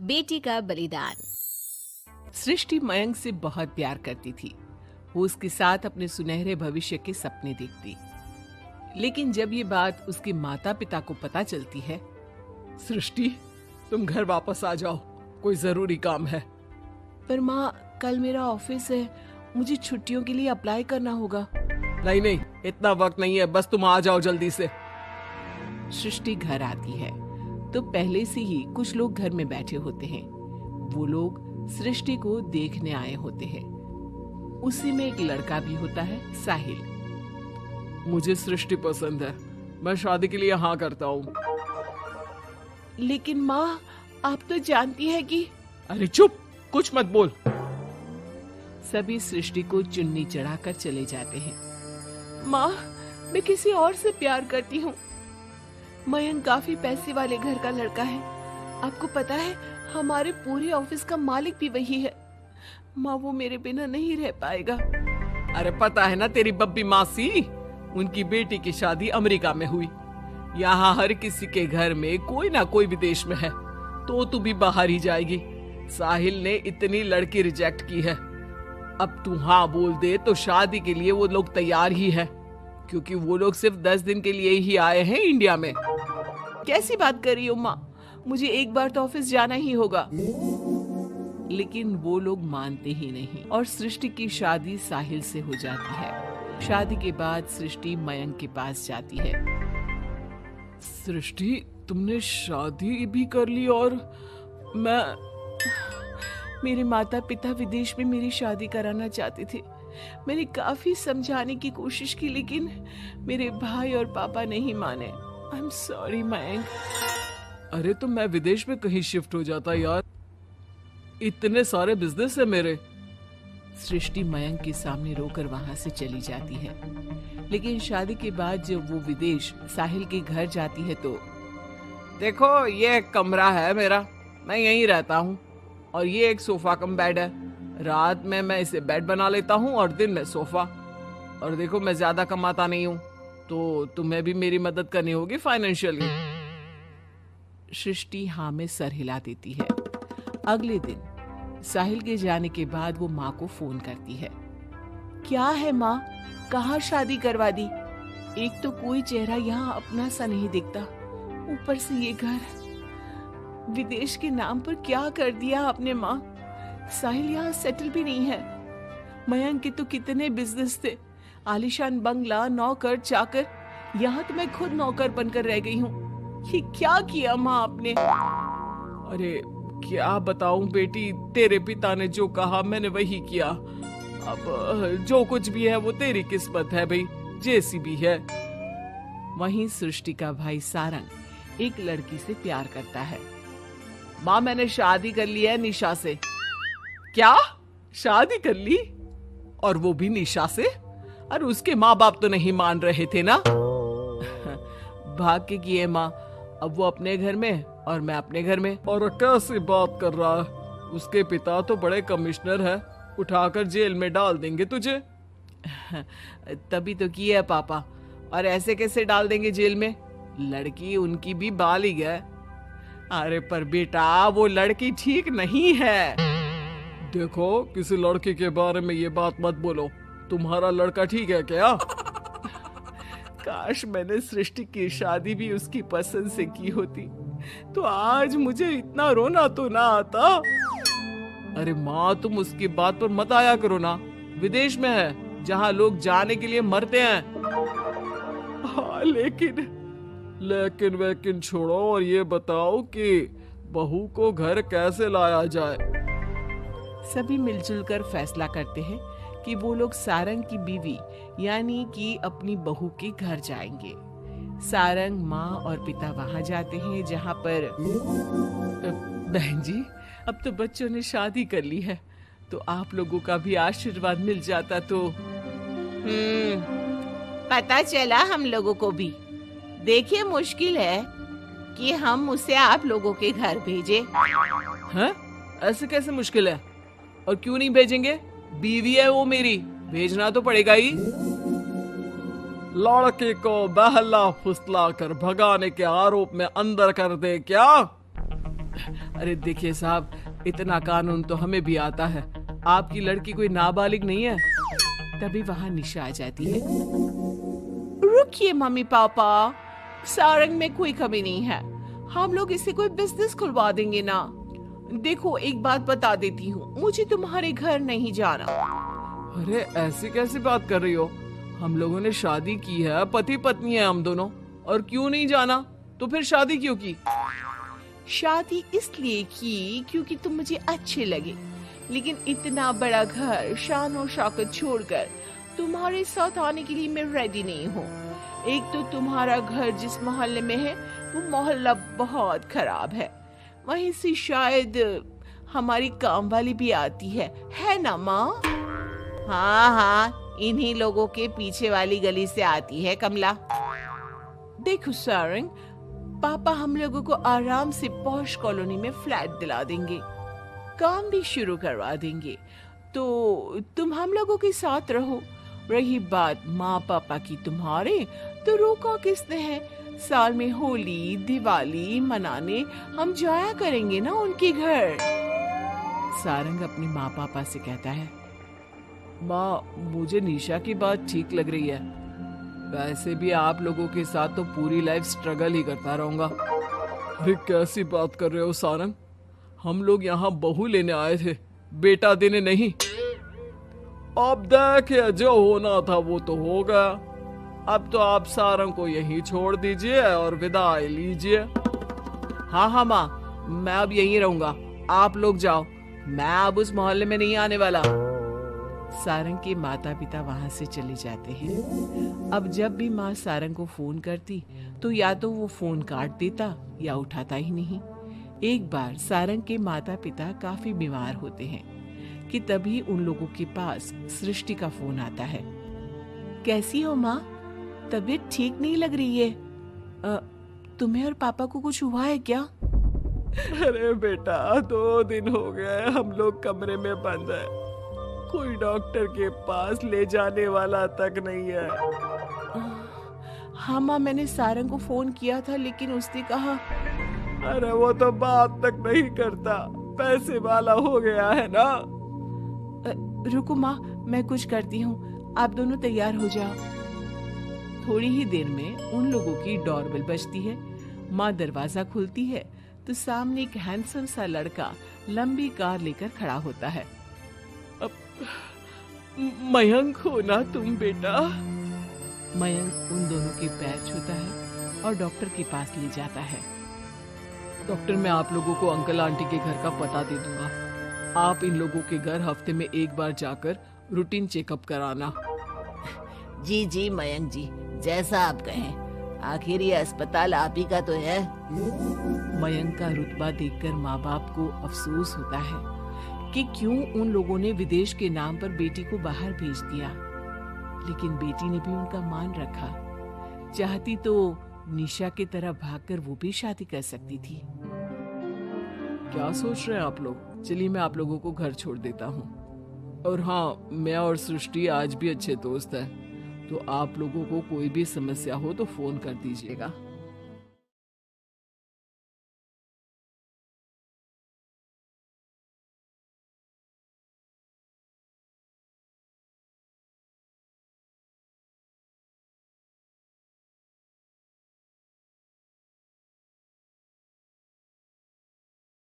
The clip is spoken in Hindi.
बेटी का बलिदान। सृष्टि मयंक से बहुत प्यार करती थी। वो उसके साथ अपने सुनहरे भविष्य के सपने देखती। लेकिन जब ये बात उसके माता पिता को पता चलती है, सृष्टि तुम घर वापस आ जाओ, कोई जरूरी काम है। पर माँ, कल मेरा ऑफिस है, मुझे छुट्टियों के लिए अप्लाई करना होगा। नहीं नहीं, इतना वक्त नहीं है, बस तुम आ जाओ जल्दी से। सृष्टि घर आती है तो पहले से ही कुछ लोग घर में बैठे होते हैं। वो लोग सृष्टि को देखने आए होते हैं। उसी में एक लड़का भी होता है, साहिल। मुझे सृष्टि पसंद है, मैं शादी के लिए हाँ करता हूँ। लेकिन माँ, आप तो जानती है कि... अरे चुप, कुछ मत बोल। सभी सृष्टि को चुन्नी चढ़ाकर चले जाते हैं। माँ, मैं किसी और से प्यार करती हूँ। मयंक काफी पैसे वाले घर का लड़का है। आपको पता है, हमारे पूरे ऑफिस का मालिक भी वही है। माँ, वो मेरे बिना नहीं रह पाएगा। अरे पता है ना तेरी बब्बी मासी, उनकी बेटी की शादी अमेरिका में हुई। यहाँ हर किसी के घर में कोई ना कोई विदेश में है, तो तू भी बाहर ही जाएगी। साहिल ने इतनी लड़की रिजेक्ट की है। अब तू हाँ बोल दे तो शादी के लिए वो लोग तैयार ही है, क्योंकि वो लोग सिर्फ 10 दिन के लिए ही आए हैं इंडिया में। कैसी बात कर रही हो माँ, मुझे एक बार तो ऑफिस जाना ही होगा। लेकिन वो लोग मानते ही नहीं और सृष्टि की शादी साहिल से हो जाती है। शादी के बाद सृष्टि मयंक के पास जाती है। सृष्टि, तुमने शादी भी कर ली और मेरे माता पिता विदेश में मेरी शादी कराना चाहते थे। मैंने काफी समझाने की कोशिश की, लेकिन मेरे भाई और पापा नहीं माने। I am sorry Mayank. अरे तो मैं विदेश में कहीं शिफ्ट हो जाता यार, इतने सारे बिजनेस है मेरे। सृष्टि मयंक के सामने रोकर वहां से चली जाती है। लेकिन शादी के बाद जब वो विदेश साहिल के घर जाती है तो... देखो, ये एक कमरा है मेरा, मैं यहीं रहता हूँ, और ये एक सोफा कम बेड है। रात में मैं इसे बेड बना लेता हूँ और दिन में सोफा। और देखो, मैं ज्यादा कमाता नहीं हूँ, तो तुम्हें भी मेरी मदद करनी होगी फाइनेंशियली। सृष्टि हाँ में सर हिला देती है। अगले दिन साहिल के जाने के बाद वो माँ को फोन करती है। क्या है माँ, कहाँ शादी करवा दी? एक तो कोई चेहरा यहाँ अपना सा नहीं दिखता, ऊपर से ये घर, विदेश के नाम पर क्या कर दिया आपने माँ? साहिल यहाँ सेटल भी नहीं है। मयंक के तो कितने बिजनेस थे, आलीशान बंगला, नौकर चाकर। यहाँ तो मैं खुद नौकर बनकर रह गई हूँ। ये क्या किया माँ आपने? अरे क्या बताऊं बेटी, तेरे पिता ने जो कहा मैंने वही किया। अब जो कुछ भी है वो तेरी किस्मत है भाई, जैसी भी है। वहीं सृष्टि का भाई सारंग एक लड़की से प्यार करता है। माँ, मैंने शादी कर ली है निशा से। क्या? शादी कर ली? और वो भी निशा से? और उसके माँ बाप तो नहीं मान रहे थे ना? भाग्य की है माँ, अब वो अपने घर में और मैं अपने घर में। और कैसी बात कर रहा है, उसके पिता तो बड़े कमिश्नर है, उठाकर जेल में डाल देंगे तुझे। तभी तो की है पापा, और ऐसे कैसे डाल देंगे जेल में? लड़की उनकी भी बालिग है। अरे पर बेटा, वो लड़की ठीक नहीं है। देखो, किसी लड़की के बारे में ये बात मत बोलो। तुम्हारा लड़का ठीक है क्या? काश मैंने सृष्टि की शादी भी उसकी पसंद से की होती, तो आज मुझे इतना रोना तो ना आता। अरे माँ, तुम उसकी बात पर मत आया करो ना, विदेश में है जहाँ लोग जाने के लिए मरते हैं। हाँ, लेकिन छोड़ो और ये बताओ कि बहू को घर कैसे लाया जाए? सभी मिलजुल कर फैसला करते हैं कि वो लोग सारंग की बीवी यानी कि अपनी बहू के घर जाएंगे। सारंग, माँ और पिता वहां जाते हैं जहां पर... बहन जी, अब तो बच्चों ने शादी कर ली है, तो आप लोगों का भी आशीर्वाद मिल जाता तो... पता चला हम लोगों को भी। देखिए, मुश्किल है कि हम उसे आप लोगों के घर भेजे। हैं? ऐसे कैसे मुश्किल है? और क्यों नहीं भेजेंगे? बीवी है वो मेरी, भेजना तो पड़ेगा ही। लड़के को बहला फुसला कर भगाने के आरोप में अंदर कर दे क्या? अरे देखिए साहब, इतना कानून तो हमें भी आता है। आपकी लड़की कोई नाबालिग नहीं है। तभी वहाँ निशा आ जाती है। रुकिए मम्मी पापा, सारंग में कोई कमी नहीं है। हम लोग इससे कोई बिजनेस खुलवा देंगे ना। देखो एक बात बता देती हूँ, मुझे तुम्हारे घर नहीं जाना। अरे ऐसी कैसी बात कर रही हो? हम लोगों ने शादी की है, पति पत्नी है हम दोनों, और क्यों नहीं जाना? तो फिर शादी क्यों की? शादी इसलिए की क्योंकि तुम मुझे अच्छे लगे, लेकिन इतना बड़ा घर शान और शौकत छोड़कर तुम्हारे साथ आने के लिए मैं रेडी नहीं हूँ। एक तो तुम्हारा घर जिस मोहल्ले में है वो मोहल्ला बहुत खराब है, वहीं से शायद हमारी काम वाली भी आती है ना माँ? हाँ हाँ, इन्हीं लोगों के पीछे वाली गली से आती है कमला। देखो सारंग, पापा हम लोगों को आराम से पॉश कॉलोनी में फ्लैट दिला देंगे, काम भी शुरू करवा देंगे, तो तुम हम लोगों के साथ रहो। रही बात माँ पापा की तुम्हारे, तो रोका किसने है? साल में होली दिवाली मनाने हम जाया करेंगे ना उनके घर। सारंग अपनी माँ पापा से कहता है, माँ मुझे निशा की बात ठीक लग रही है। वैसे भी आप लोगों के साथ तो पूरी लाइफ स्ट्रगल ही करता रहूंगा। अरे कैसी बात कर रहे हो सारंग? हम लोग यहाँ बहू लेने आए थे, बेटा देने नहीं। अब देखिए, जो होना था वो तो हो गया। अब तो आप सारंग को यहीं छोड़ दीजिए और विदाई लीजिए। हाँ हाँ माँ, मैं अब यहीं रहूंगा, आप लोग जाओ, मैं अब उस मोहल्ले में नहीं आने वाला। सारंग के माता पिता वहां से चले जाते हैं। अब जब भी माँ सारंग को फोन करती तो या तो वो फोन काट देता या उठाता ही नहीं। एक बार सारंग के माता पिता काफी बीमार होते हैं कि तभी उन लोगों के पास सृष्टि का फोन आता है। कैसी हो माँ? तबीयत ठीक नहीं लग रही है। तुम्हें और पापा को कुछ हुआ है क्या? अरे बेटा, 2 दिन हो गए हम लोग कमरे में बंद है, कोई डॉक्टर के पास ले जाने वाला तक नहीं है। हाँ माँ, मैंने सारंग को फोन किया था लेकिन उसने कहा। अरे वो तो बात तक नहीं करता, पैसे वाला हो गया है ना। रुको माँ, मैं कुछ करती हूँ, आप दोनों तैयार हो जाओ। थोड़ी ही देर में उन लोगों की डोरबेल बजती है। माँ दरवाजा खुलती है तो सामने एक हैंडसम सा लड़का लंबी कार लेकर खड़ा होता है। मयंक हो ना तुम बेटा? मयंक उन दोनों के पैर छूता है और डॉक्टर के पास ले जाता है। डॉक्टर, मैं आप लोगों को अंकल आंटी के घर का पता दे दूंगा, आप इन लोगों के घर हफ्ते में एक बार जाकर रूटीन चेकअप कराना। जी जी मयंक जी, जैसा आप कहें, आखिर ये अस्पताल आप ही का तो है। मयंक का रुतबा देखकर माँ बाप को अफसोस होता है कि क्यों उन लोगों ने विदेश के नाम पर बेटी को बाहर भेज दिया, लेकिन बेटी ने भी उनका मान रखा। चाहती तो निशा की तरह भागकर वो भी शादी कर सकती थी। क्या सोच रहे हैं आप लोग? चलिए मैं आप लोगों को घर छोड़ देता हूँ। और हाँ, मैं और सृष्टि आज भी अच्छे दोस्त हैं, तो आप लोगों को कोई भी समस्या हो तो फोन कर दीजिएगा।